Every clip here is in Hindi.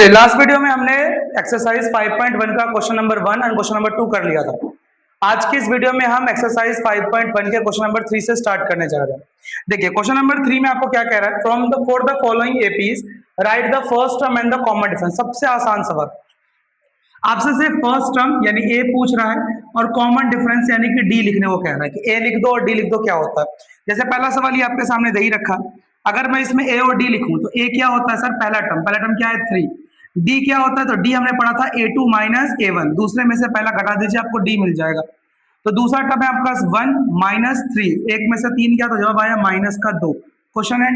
चलिए, लास्ट वीडियो में हमने एक्सरसाइज 5.1 का क्वेश्चन नंबर 1 और क्वेश्चन नंबर 2 कर लिया था। आज की इस वीडियो में हम एक्सरसाइज 5.1 के क्वेश्चन नंबर 3 से स्टार्ट करने जा रहे हैं। देखिए, क्वेश्चन नंबर 3 में आपको क्या कह रहा है, from the for the following APs right the first term and the common difference. सबसे आसान सवाल, आपसे सिर्फ फर्स्ट टर्म यानी ए पूछ रहा है और कॉमन डिफरेंस यानी कि डी लिखने को कह रहा है कि ए लिख दो और डी लिख दो। क्या होता है, जैसे पहला सवाल ये आपके सामने दे ही रखा, अगर मैं इसमें ए और डी लिखूं तो ए क्या होता है सर, पहला टर्म क्या है 3। डी क्या होता है, तो डी हमने पढ़ा था a2 माइनस a1, दूसरे में से पहला घटा दीजिए आपको डी मिल जाएगा। तो दूसरा टर्म है आपका 1 माइनस 3, एक में से 3 क्या, तो जवाब आया माइनस का 2। क्वेश्चन है,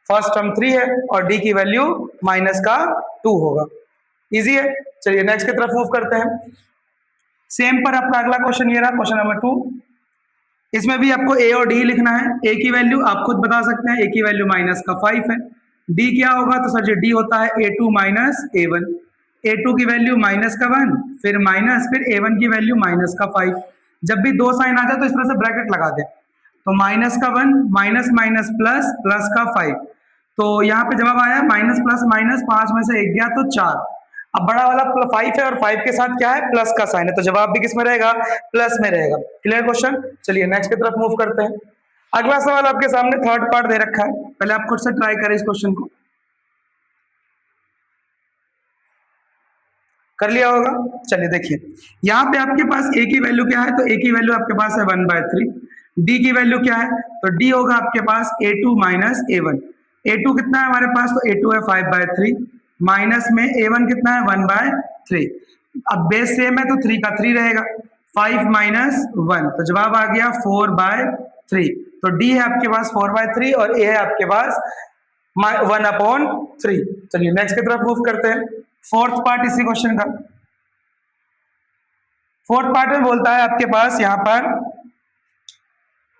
फर्स्ट टर्म 3 है और डी की वैल्यू माइनस का 2 होगा। इजी है। चलिए नेक्स्ट की तरफ मूव करते हैं। सेम पर आपका अगला क्वेश्चन ये रहा, क्वेश्चन नंबर 2। इसमें भी आपको ए और डी लिखना है। ए की वैल्यू आप खुद बता सकते हैं, ए की वैल्यू माइनस का 5 है। डी क्या होगा, तो सर जी डी होता है a2 माइनस a1। a2 की वैल्यू माइनस का 1, फिर माइनस, फिर a1 की वैल्यू माइनस का 5। जब भी दो साइन आ जाए तो इस तरह से ब्रैकेट लगा दें, तो माइनस का 1 माइनस माइनस प्लस प्लस का 5। तो यहाँ पे जवाब आया माइनस प्लस माइनस, 5 में से 1 गया तो 4। अब बड़ा वाला 5 है और 5 के साथ क्या है, प्लस का साइन है, तो जवाब भी किस में रहेगा, प्लस में रहेगा। Clear question. चलिए नेक्स्ट की तरफ मूव करते हैं। अगला सवाल आपके सामने थर्ड पार्ट दे रखा है, पहले आप खुद से ट्राई करें इस क्वेश्चन को। कर लिया होगा। चलिए देखिए, यहाँ पे आपके पास a की वैल्यू क्या है, तो a की वैल्यू आपके पास है 1/3। d की वैल्यू क्या है, तो d होगा आपके पास a2 माइनस a1। a2 कितना है हमारे पास, तो a2 है 5/3, माइनस में a1 कितना है 1/3। अब बेस सेम है तो 3 का 3 रहेगा, 5 माइनस 1, तो जवाब आ गया 4/3। तो d है आपके पास 4/3 और a है आपके पास 1/3। चलिए नेक्स्ट की तरफ मूव करते हैं। फोर्थ पार्ट इसी क्वेश्चन का, फोर्थ पार्ट में बोलता है आपके पास यहाँ पर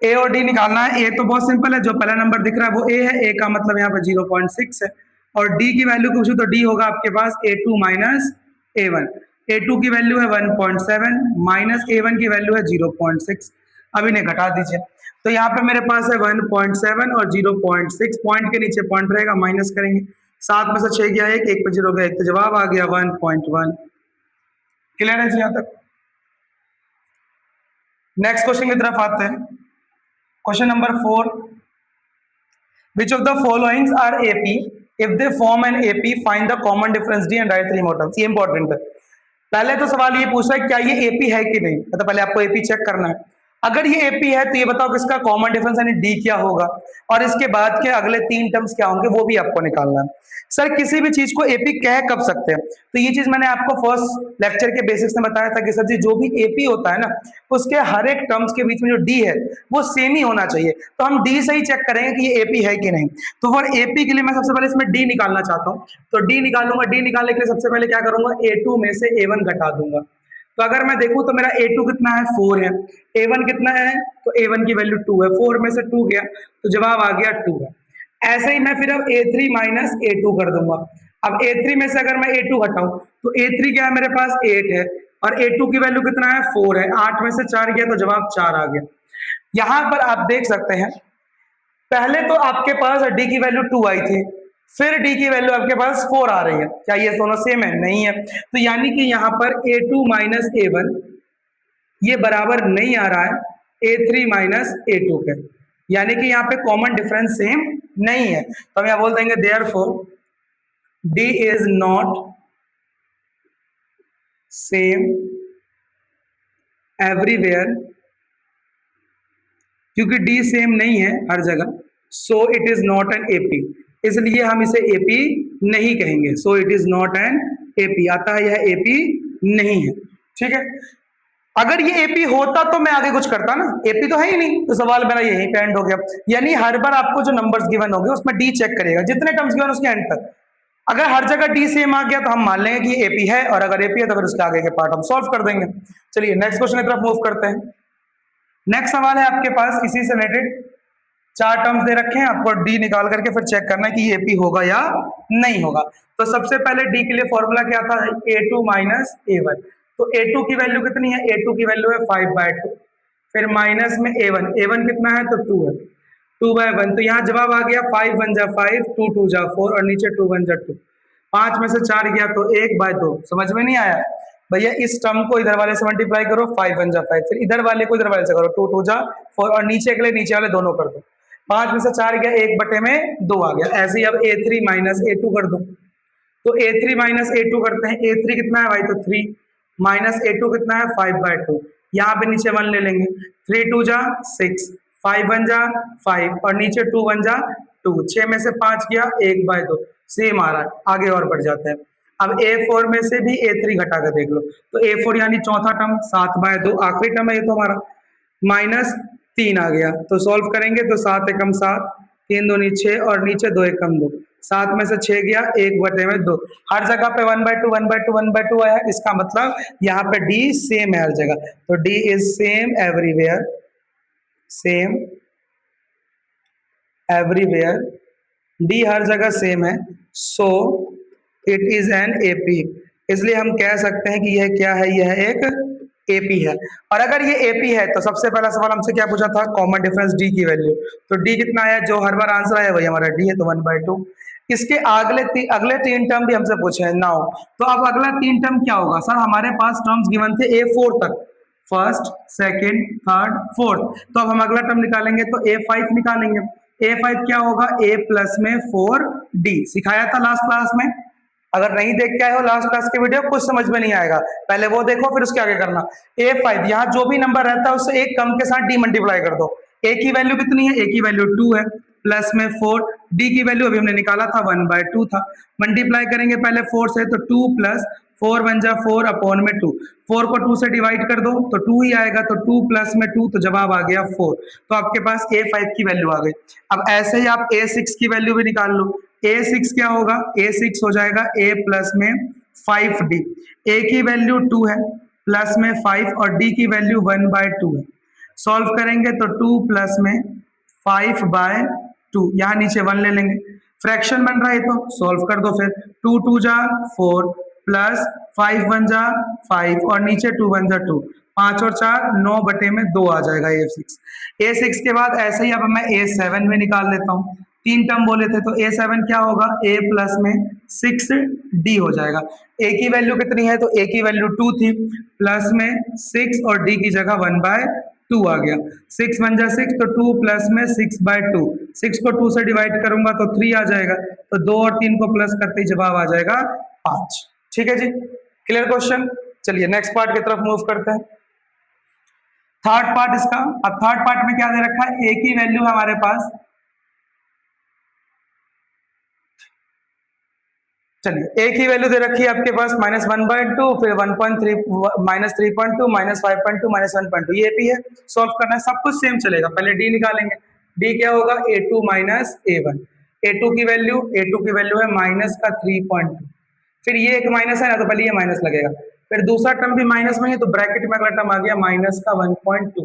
ए और डी निकालना है। ए तो बहुत सिंपल है, जो पहला नंबर दिख रहा है वो ए है, ए का मतलब यहाँ पर 0.6 है। और डी की वैल्यू पूछू तो डी होगा आपके पास a2 माइनस a1। a2 की वैल्यू है 1.7 माइनस a1 की वैल्यू है 0.6। अब इन्हें घटा दीजिए, तो यहाँ पे मेरे पास है 1.7 और 0.6, पॉइंट के नीचे पॉइंट रहेगा, माइनस करेंगे, 7 में से 6 गया 1, 1 पे 0 गया 1, तो जवाब आ गया 1.1। क्लियर है जी यहाँ तक। नेक्स्ट क्वेश्चन की तरफ आते हैं। Question number 4, which of the followings are AP, if they form an AP find the common difference D and write 3 more terms। ये इंपॉर्टेंट है। पहले तो सवाल ये पूछ रहा है क्या ये AP है कि नहीं, मतलब पहले आपको AP चेक करना है। अगर ये AP है तो ये बताओ किसका कॉमन डिफरेंस यानी D क्या होगा, और इसके बाद के अगले 3 टर्म्स क्या होंगे वो भी आपको निकालना है। सर किसी भी चीज को AP कह कब सकते हैं, तो ये चीज मैंने आपको फर्स्ट लेक्चर के बेसिक्स में बताया था कि सर जी जो भी AP होता है ना, उसके हर एक टर्म्स के बीच में जो D है वो सेम ही होना चाहिए। तो हम D से ही चेक करेंगे कि ये AP है कि नहीं। तो फॉर AP के लिए मैं सबसे पहले इसमें D निकालना चाहता हूँ, तो D निकालूंगा। D निकालने के लिए सबसे पहले क्या करूंगा, A2 में से A1 घटा दूंगा। तो अगर मैं देखूं तो मेरा A2 कितना है 4 है, A1 कितना है, तो A1 की वैल्यू 2 है, 4 में से 2 गया तो जवाब आ गया 2 है। ऐसे ही मैं फिर अब A3 माइनस A2 कर दूंगा। अब A3 में से अगर मैं A2 हटाऊं तो A3 क्या है मेरे पास 8 है, और A2 की वैल्यू कितना है 4 है, 8 में से 4 गया तो जवाब 4 आ गया। यहां पर आप देख सकते हैं, पहले तो आपके पास D की वैल्यू 2 आई थी, फिर D की वैल्यू आपके पास 4 आ रही है, क्या ये दोनों सेम है, नहीं है। तो यानी कि यहाँ पर A2 माइनस A1 ये बराबर नहीं आ रहा है A3 माइनस A2 के, यानी कि यहाँ पे कॉमन डिफरेंस सेम नहीं है। तो हम यहाँ बोल देंगे therefore D is not same everywhere, क्योंकि D सेम नहीं है हर जगह, so it is not an AP, इसलिए हम इसे AP नहीं कहेंगे। So it is not an AP, आता है यह AP नहीं है। ठीक है, अगर ये AP होता तो मैं आगे कुछ करता ना, AP तो है ही नहीं, तो सवाल मेरा यही पे एंड हो गया। यानी हर बार आपको जो नंबर्स गिवन होंगे उसमें D चेक करिएगा, जितने टर्म्स गिवन उसके एंड तक। अगर हर जगह D सेम आ गया तो हम मान लेंगे कि ये AP है, और अगर AP है तो फिर उसके आगे के पार्ट हम सॉल्व कर देंगे। चलिए नेक्स्ट क्वेश्चन की तरफ मूव करते हैं। नेक्स्ट सवाल है आपके पास इसी से रिलेटेड, 4 टर्म्स दे रखे हैं, आपको D निकाल करके फिर चेक करना है कि ये AP होगा या नहीं होगा। तो सबसे पहले D के लिए फॉर्मूला क्या था, A2 माइनस A1। तो A2 की वैल्यू कितनी है, A2 की वैल्यू है 5/2, फिर माइनस में A1, A1 कितना है तो 2 है, 2/1, तो यहाँ जवाब आ गया 5 1 जा 5, 2 2 जा 4 और नीचे 2 1 जा 2। 5 में से 4 गया तो 1/2। समझ में नहीं आया भैया? इस टर्म को इधर वाले से मल्टीप्लाई करो, 5 1 जा 5, फिर इधर वाले को इधर वाले से करो, 2 2 जा 4, और नीचे के लिए नीचे वाले दोनों कर दो। 5 में से 4 गया, 1/2 आ गया। ऐसे ही अब a3 माइनस a2 कर दो, तो a3 माइनस a2 करते हैं। a3 कितना है भाई? तो 3 माइनस a2 कितना है? 5/2। यहाँ पे नीचे 1 ले लेंगे, 3 2 जा 6, 5 1 जा 5, और नीचे 2 1 जा 2। 6 में से 5 गया, 1/2 सेम आ रहा है। आगे और बढ़ जाते हैं। अब a4 में से भी a3 घटा कर देख लो, तो a4 यानी चौथा टर्म 7/2, आखिरी टर्म है ये तो हमारा, माइनस 3 आ गया। तो सॉल्व करेंगे तो 7 एकम 7, 3 दूनी 6, और नीचे 2 एकम 2। 7 में से 6 गया, 1/2। हर जगह पे 1/2 1/2 1/2 आया, इसका मतलब यहाँ पे d सेम है हर जगह, तो d is same everywhere, same everywhere, d हर जगह सेम है, so it is an AP. इसलिए हम कह सकते हैं कि यह क्या है? यह एक एपी है। और अगर ये एपी है तो सबसे पहला सवाल हमसे क्या पूछा था? कॉमन डिफरेंस डी की वैल्यू। तो डी कितना आया? जो हर बार आंसर आया वही हमारा डी है, तो 1/2। इसके अगले 3 टर्म भी हमसे पूछे हैं नाउ। तो अब अगला 3 टर्म क्या होगा? सर हमारे पास टर्म्स गिवन थे a4 तक, फर्स्ट सेकेंड थर्ड फोर्थ, तो अब हम अगला टर्म निकालेंगे तो a5 निकालेंगे। a5 क्या होगा? a प्लस में 4d, सिखाया था लास्ट क्लास में। अगर नहीं देख के आए हो लास्ट क्लास के वीडियो, कुछ समझ में नहीं आएगा, पहले वो देखो फिर उसके आगे करना। a5 यहाँ जो भी नंबर रहता है उससे एक कम के साथ d मल्टीप्लाई कर दो। a की वैल्यू कितनी है? a की वैल्यू 2 है, प्लस में 4, d की वैल्यू अभी हमने निकाला था 1/2 था। मल्टीप्लाई करेंगे पहले 4 से, तो 2 प्लस 4 1 जा 4 अपॉन में 2, 4 को 2 से डिवाइड कर दो तो 2 ही आएगा, तो 2 प्लस में 2, तो जवाब आ गया 4। तो आपके पास a5 की वैल्यू आ गई। अब ऐसे ही आप a6 की वैल्यू भी निकाल लो। a6 क्या होगा? a6 हो जाएगा a प्लस में 5d। a की वैल्यू 2 है, प्लस में 5, और d की वैल्यू 1/2 है। सॉल्व करेंगे तो 2 प्लस में 5/2, यहाँ नीचे 1 ले लेंगे, फ्रैक्शन बन रहा है तो सॉल्व कर दो फिर। 2 2 जा 4, प्लस 5 1 जा 5, और नीचे 2 1 जा 2, 5 और 4 9/2 आ जाएगा a6। a6 के बाद ऐसे ही अब मैं a7 में निकाल लेता हूँ। 3 टर्म बोले थे तो a7 क्या होगा? a प्लस में 6d हो जाएगा। a की वैल्यू कितनी है? तो a की वैल्यू 2 थी, प्लस में 6, और d की जगह 1/2 आ गया। 6 1 जा 6, तो 2 प्लस में 6/2, 6 को 2 से डिवाइड करूंगा तो 3 आ जाएगा, तो 2 और 3 को प्लस करते ही जवाब आ जाएगा 5। ठीक है जी, क्लियर क्वेश्चन। चलिए नेक्स्ट पार्ट की तरफ मूव करते हैं। थर्ड पार्ट इसका। अब थर्ड पार्ट में क्या दे रखा है? a की वैल्यू है हमारे पास, चलिए a की वैल्यू दे रखी है आपके पास -1/2, फिर 1.3 -3.2 -5.2 -1.2, ये भी है। सॉल्व करना है, सब कुछ सेम चलेगा। पहले d निकालेंगे, d क्या होगा? a2 minus a1। a2 की वैल्यू है माइनस का 3.2, फिर ये एक माइनस है ना, तो पहले ये माइनस लगेगा, फिर दूसरा टर्म भी माइनस में है, तो ब्रैकेट में अगला टर्म आ गया माइनस का 1.2,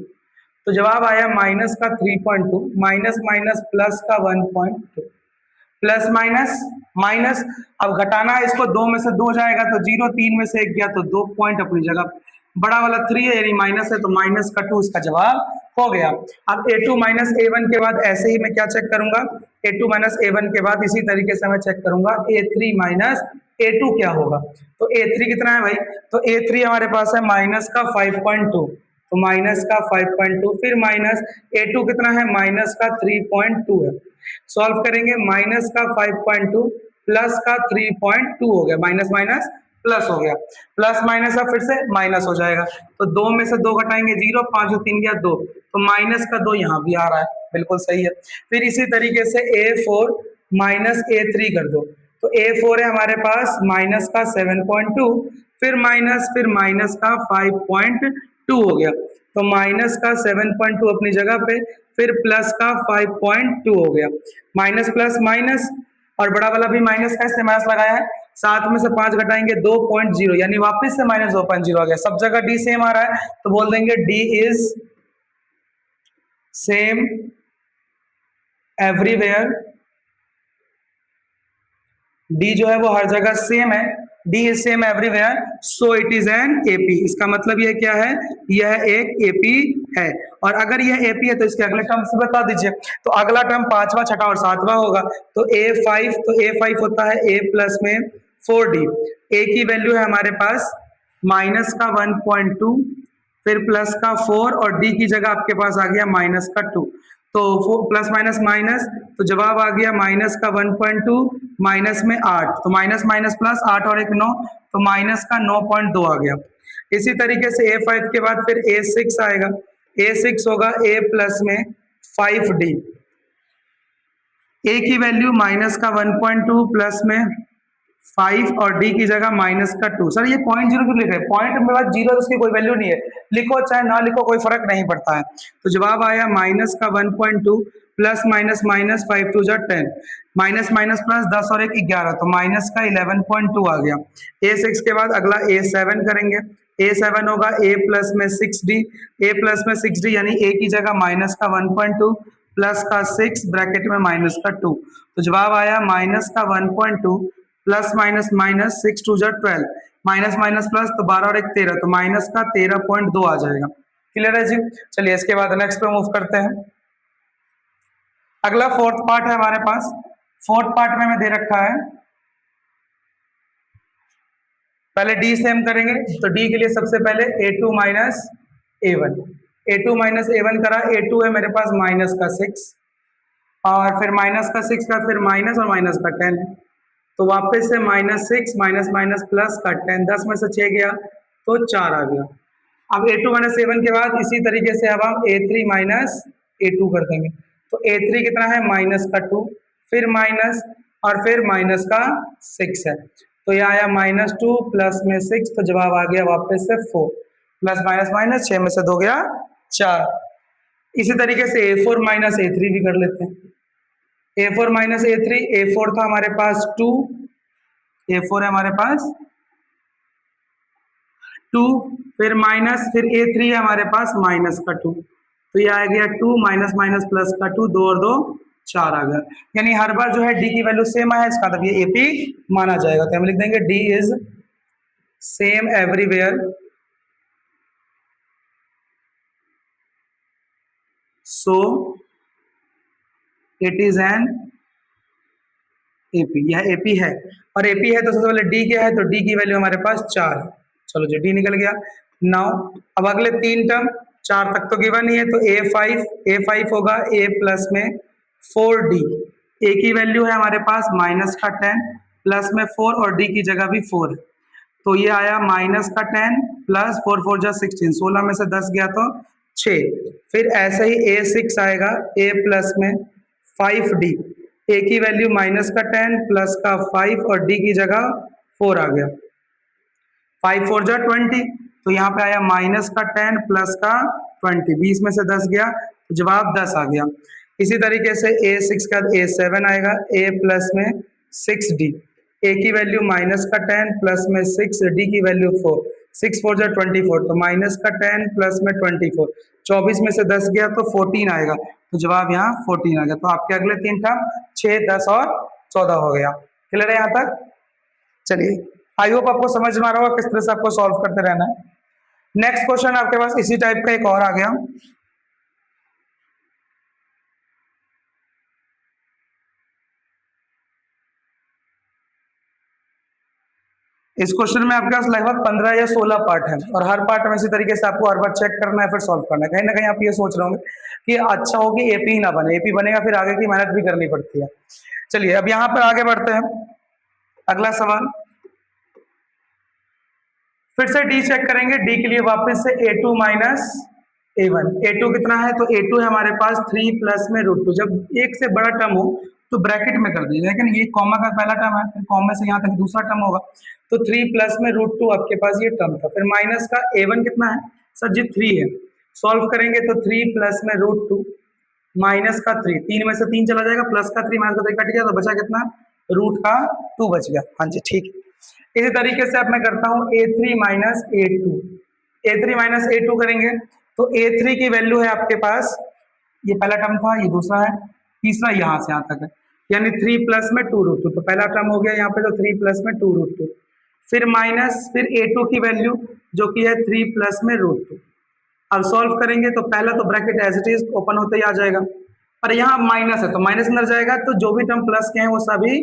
तो जवाब आया माइनस का 3.2, माइनस माइनस प्लस का 1.2, प्लस माइनस माइनस। अब घटाना है इसको, 2 में से 2 जाएगा तो 0, 3 में से 1 गया तो 2 पॉइंट अपनी जगह, बड़ा वाला 3 है यानी माइनस है, तो माइनस का 2 इसका जवाब हो गया। अब a2 माइनस a1 के बाद ऐसे ही मैं क्या चेक करूंगा? a2 माइनस a1 के बाद इसी तरीके से मैं चेक करूंगा a3 माइनस a2 क्या होगा? तो a3 कितना है भाई? तो a3 हमारे पास है माइनस का 5.2, तो माइनस का 5.2, फिर माइनस a2 कितना है? माइनस का 3.2 है। सॉल्व करेंगे, माइनस का 5.2 प्लस का 3.2 हो गया, माइनस माइनस प्लस हो गया, प्लस माइनस अब फिर से माइनस हो जाएगा, तो 2 में से 2 घटाएंगे 0, 5 और 3 गया 2, तो माइनस का 2 यहाँ भी आ रहा है, बिल्कुल सही है। फिर इसी तरीके से a4 माइनस a3 कर दो, तो a4 है हमारे पास माइनस का 7.2, फिर माइनस का 5.2 हो गया, तो माइनस का 7.2 अपनी जगह पे, फिर प्लस का 5.2 हो गया, माइनस प्लस माइनस, और बड़ा वाला भी माइनस का, इससे माइनस लगाया है। 7 में से 5 घटाएंगे 2.0, यानी वापस से माइनस 2.0 आ गया। सब जगह डी सेम आ रहा है, तो बोल देंगे D is same everywhere. D जो है वो हर जगह सेम है, D is same everywhere, so it is an AP. इसका मतलब ये क्या है? यह एक एपी है। और अगर यह एपी है तो इसके अगले टर्म से बता दीजिए। तो अगला टर्म 5वां 6वां और 7वां होगा, तो a5 होता है a प्लस में 4d। a की वैल्यू है हमारे पास माइनस का 1.2, फिर प्लस का 4 और d की जगह आपके पास आ गया माइनस का 2। तो प्लस माइनस माइनस, तो जवाब आ गया माइनस का 1.2 माइनस में 8, तो माइनस माइनस प्लस 8 और एक 9, तो माइनस का 9.2 आ गया। इसी तरीके से A5 के बाद फिर A6 आएगा। A6 होगा a प्लस में 5d। a की वैल्यू माइनस का 1.2 प्लस में 5 और d की जगह माइनस का 2। सर ये पॉइंट जीरो क्यों लिख रहे हैं? पॉइंट में बाद जीरो, उसकी कोई वैल्यू नहीं है, लिखो चाहे ना लिखो कोई फर्क नहीं पड़ता है। तो जवाब आया माइनस का 1.2 प्लस माइनस माइनस 5 टू जा 10, माइनस माइनस प्लस 10 और एक 11, तो माइनस का 11.2 आ गया। A6 के बाद अगला A7 करेंगे। A7 होगा a प्लस में 6d, a प्लस में 6d यानी a की जगह माइनस का 1.2 प्लस का 6 ब्रैकेट में माइनस का 2, तो जवाब आया माइनस का 1.2 प्लस माइनस माइनस 6 टू जा 12, माइनस माइनस प्लस तो 12 और एक 13, तो माइनस का 13.2 आ जाएगा। क्लियर है जी? चलिए इसके बाद नेक्स्ट पे मूव करते हैं। अगला फोर्थ पार्ट है हमारे पास। फोर्थ पार्ट में दे रखा है, पहले डी सेम करेंगे। तो डी के लिए सबसे पहले a2 minus a1, a2 minus a1 करा। a2 है मेरे पास माइनस का 6 और फिर माइनस का 6 का फिर माइनस और माइनस का 10, तो वापस से माइनस 6 माइनस माइनस प्लस का 10, 10 में से 6 गया तो 4 आ गया। अब a2 माइनस a1 के बाद इसी तरीके से अब हम a3 माइनस a2 कर देंगे। तो a3 कितना है? माइनस का 2, फिर माइनस और फिर माइनस का 6 है, तो यह आया माइनस 2 प्लस में 6, तो जवाब आ गया वापस से 4, प्लस माइनस माइनस 6 में से 2 गया 4। इसी तरीके से a4 माइनस a3 भी कर लेते हैं। a4 माइनस a3, a4 था हमारे पास 2, a4 है हमारे पास 2, फिर माइनस, फिर a3 है हमारे पास माइनस का 2, तो ये आ गया 2 माइनस माइनस प्लस का 2, 2 और 2 4 आ गया। यानी हर बार जो है डी की वैल्यू सेम है, इसका मतलब ये एपी माना जाएगा। तो हम लिख देंगे D is same everywhere, so it is an AP. यह एपी है, और एपी है तो सबसे पहले डी क्या है? तो डी की वैल्यू हमारे पास 4। चलो जी डी निकल गया। नाउ अब अगले 3 टर्म, 4 तक तो गिवन ही है, तो a5 होगा a प्लस में 4d। a की वैल्यू है हमारे पास माइनस का 10 प्लस में 4 और d की जगह भी 4 है, तो ये आया माइनस का 10 प्लस 4 4 जा 16, 16 में से 10 गया तो 6। फिर ऐसे ही a6 आएगा a प्लस में 5d, a की वैल्यू माइनस का 10 प्लस का 5 और d की जगह 4 आ गया, 5 4 जा 20, तो यहाँ पे आया माइनस का 10 प्लस का 20, 20 में से 10 गया तो जवाब 10 आ गया। इसी तरीके से a6 का a7 आएगा a प्लस में 6d, a की वैल्यू माइनस का 10 प्लस में 6, d की वैल्यू 4, 6 4 जा 24, तो माइनस का 10 प्लस में 24, 24 में से 10 गया तो 14 आएगा, तो जवाब यहाँ 14 आ गया। तो आपके अगले 3 टर्म 6 10 और 14 हो गया। क्लियर है यहाँ तक? चलिए आई होप आपको समझ में आ रहा होगा किस तरह से आपको सॉल्व करते रहना है। नेक्स्ट क्वेश्चन आपके पास इसी टाइप का एक और आ गया। इस क्वेश्चन में आपके पास लगभग 15 या 16 पार्ट है, और हर पार्ट में इसी तरीके से आपको हर बार चेक करना है फिर सॉल्व करना है। कहीं ना कहीं आप ये सोच रहे होंगे कि अच्छा हो कि एपी ना बने, एपी बनेगा फिर आगे की मेहनत भी करनी पड़ती है। चलिए अब यहाँ पर आगे बढ़ते हैं। अगला सवाल फिर से डी चेक करेंगे। डी के लिए वापस से a2 माइनस a1, a2 कितना है? तो a2 है हमारे पास 3 प्लस में √2। जब एक से बड़ा टर्म हो तो ब्रैकेट में कर दीजिए, लेकिन ये कॉमा का पहला टर्म है, फिर कॉमा से यहाँ तक दूसरा टर्म होगा, तो 3 प्लस में √2 आपके पास ये टर्म था। फिर माइनस का a1 कितना है? सर जी 3 है, सॉल्व करेंगे तो 3 प्लस में √2 माइनस का 3, 3 में से 3 चला जाएगा, प्लस का 3 माइनस का 3 कट गया, तो बचा कितना? √2 बच गया। हाँ जी ठीक है। इसी तरीके से अब मैं करता हूँ a3 minus a2, a3 minus a2 करेंगे तो a3 की वैल्यू है आपके पास, ये पहला टर्म था, ये दूसरा है, तीसरा यहाँ से यहाँ तक है, यानी 3 प्लस में 2√2, तो पहला टर्म हो गया यहाँ पे, तो 3 प्लस में 2√2, फिर माइनस, फिर a2 की वैल्यू जो कि है 3 प्लस में √2। अब सॉल्व करेंगे तो पहला तो bracket as it is open होते ही आ जाएगा, और यहाँ माइनस है तो माइनस अंदर जाएगा, तो जो भी टर्म प्लस के हैं वो सभी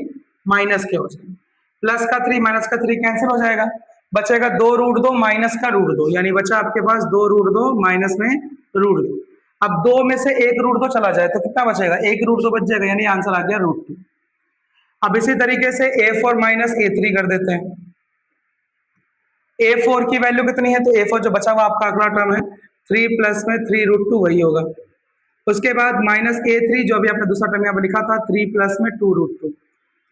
माइनस के हो जाएंगे। प्लस का 3 माइनस का 3 कैंसिल हो जाएगा, बचेगा 2√2 माइनस का √2, यानी बचा आपके पास 2√2 माइनस में √2। अब 2 में से 1√2 चला जाए तो कितना बचेगा, 1√2 बच जाएगा, यानी आंसर आ गया √2। अब इसी तरीके से A4 माइनस A3 कर देते हैं। A4 की वैल्यू कितनी है, तो A4 जो बचा हुआ आपका अगला टर्म है 3 प्लस में 3√2 वही होगा। उसके बाद माइनस A3 जो अभी आपने दूसरा टर्म यहाँ पर लिखा था 3 प्लस में 2√2,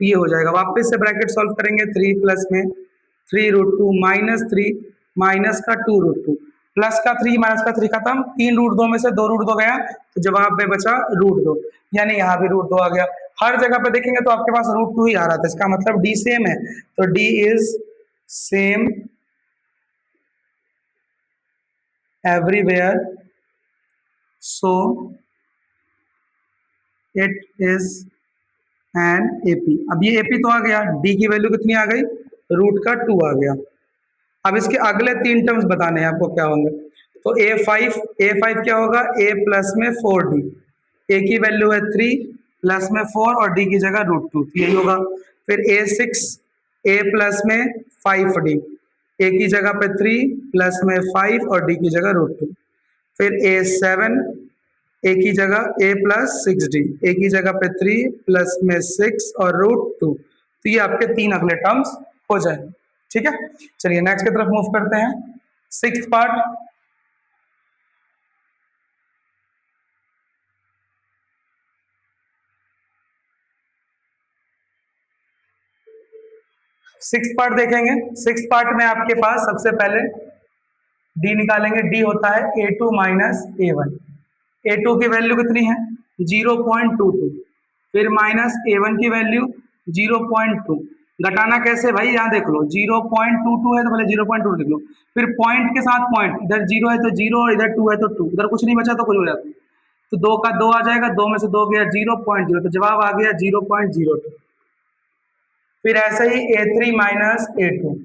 ये हो जाएगा। वापस से ब्रैकेट सॉल्व करेंगे, 3 प्लस में 3√2 माइनस 3 माइनस का 2√2 प्लस का 3 माइनस का 3 खत्म, 3√2 में से 2√2 गया तो जवाब में बचा √2, यानी यहाँ भी √2 आ गया। हर जगह पे देखेंगे तो आपके पास √2 ही आ रहा था, इसका मतलब D सेम है, तो D is same everywhere, so it is an AP। अब ये AP तो आ गया, D की वैल्यू कितनी आ गई, √2 आ गया। अब इसके अगले 3 टर्म्स बताने हैं आपको क्या होंगे, तो A5 क्या होगा, A प्लस में 4D, A की वैल्यू है 3 प्लस में 4 और D की जगह √2, यही होगा। फिर A6 A प्लस में 5D, A की जगह पे 3 प्लस में 5 और D की जगह √2। फिर A7 A की जगह A प्लस 6D, A की जगह पे 3 प्लस में 6 और √2, तो ये आपके 3 अगले टर्म्स हो जाएंगे। ठीक है, चलिए नेक्स्ट की तरफ मूव करते हैं। 6th पार्ट, देखेंगे। 6th पार्ट में आपके पास सबसे पहले D निकालेंगे, D होता है A2 माइनस A1। A2 की वैल्यू कितनी है, 0.22, फिर माइनस A1 की वैल्यू 0.2। घटाना कैसे भाई, यहाँ देख लो 0.22 है तो पहले 0.2 लिख लो, फिर पॉइंट के साथ पॉइंट, इधर 0 है तो 0 और इधर 2 है तो 2, इधर कुछ नहीं बचा तो कुछ हो जाता है, तो 2 का 2 आ जाएगा, 2 में से 2 गया 0.0, तो जवाब आ गया 0.02। फिर ऐसे ही A3 माइनस A2,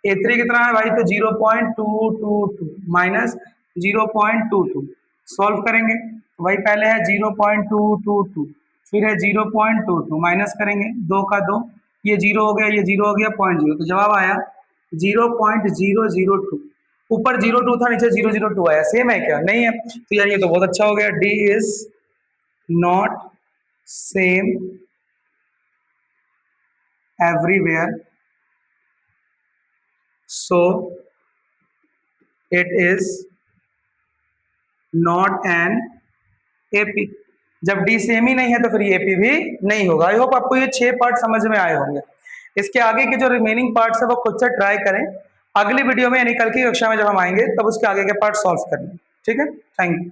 A3 कितना है भाई, तो 0.222 माइनस 0.22, सॉल्व करेंगे तो भाई पहले है 0.222, फिर है 0.22, माइनस करेंगे 2 का 2, ये 0 हो गया, ये 0 हो गया, 0.0, तो जवाब आया 0.002। ऊपर 02 था, नीचे 002 आया, सेम है क्या, नहीं है, तो यार ये तो बहुत अच्छा हो गया। D is not same everywhere, so it is not an AP। जब D सेम ही नहीं है तो फिर ये AP भी नहीं होगा। आई होप आपको ये 6 पार्ट समझ में आए होंगे। इसके आगे के जो रिमेनिंग पार्ट्स है वो खुद से ट्राई करें, अगली वीडियो में यानी कल की कक्षा में जब हम आएंगे तब उसके आगे के पार्ट सॉल्व करेंगे। ठीक है, थैंक यू।